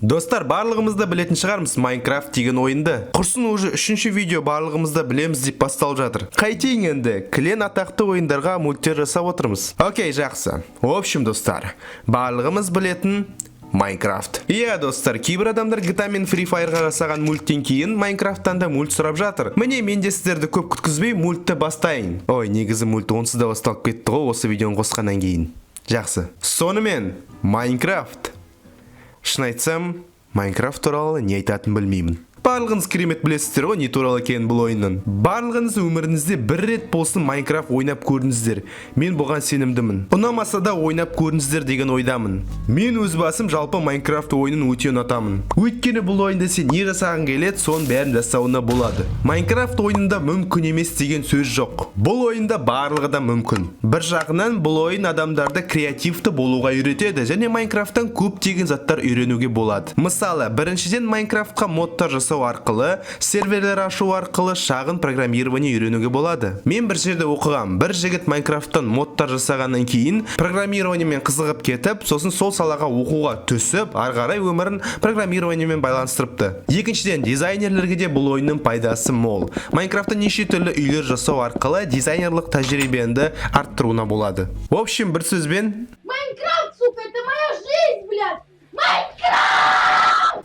Достар, барлығымызда білетін шығармыз Minecraft деген ойынды. Құрсын уже 3-ші видео барлығымызда білеміз деп басталып жатыр. Қайтейін енді, клен атақты ойындарға мульттер жасап отырмыз. Окей, жақсы. В общем, достар, барлығымыз білетін Minecraft. Иә, достар, кейбір адамдар GTA мен Free Fire'ға жасаған мульттен кейін Minecraft'тан да мульт сұрап жатыр. Міне, мен де сіздерді көп күткізбей мультты бастайын. Ой, негізі мульт онсыз да басталып кетті ғой осы видеоны қосқаннан кейін. Жақсы. Сонымен, Minecraft. Шын айтсам, Майнкрафт туралы не айтатын білмеймін. Барлығыңыз керемет білесіздер ғой, не туралы екенін бұл ойынның. Барлығыңыз өміріңізде бір рет болсын Майнкрафт ойнап көрдіңіздер. Мен бұған сенімдімін. Ұнамаса да ойнап көрдіңіздер деген ойдамын. Мен өз басым жалпы Майнкрафт ойынын өте ұнатамын. Өйткені бұл ойында сен не жасағың келеді, соның бәрін жасауына болады. Майнкрафт ойынында мүмкін емес деген сөз жоқ. Бұл ойында барлығы да мүмкін. Бір жағынан бұл ойын адамдарды креативті болуға үйретеді және Майнкрафттан көптеген заттар үйренуге болады. Мысалы, біріншіден Майнкрафтқа модтар жасау арқылы, серверлер ашу арқылы шағын программирование үйренуге болады. Мен бір жерде оқығам, бір жігіт Майнкрафттан модтар жасағаннан кейін программированиемен қызығып кетіп, сосын сол салаға оқуға түсіп, ары қарай өмірін программированиемен байланыстырыпты. Екіншіден, дизайнерлерге де бұл ойынның пайдасы мол. Майнкрафтта неше түрлі үйлер жасау арқылы дизайнерлік тәжірибеңді арттыруына болады. В общем, бір сөзбен, Майнкрафт, сука, это моя жизнь, блядь! Майнкрафт!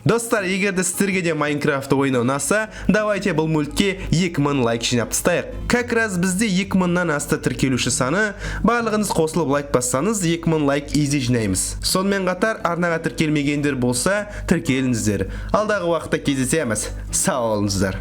Достар, егер де сіздерге де Майнкрафт ойыны ұнаса, давайте бұл мультке 2000 лайк жинап тастайық. Как раз бізде 2000-нан асты тіркелуші саны, барлығыңыз қосылып лайк бассаңыз 2000 лайк изи жинаймыз. Сонымен қатар арнаға тіркелмегендер болса, тіркеліңіздер. Алдағы уақытта кездесеміз. Сау болыңыздар.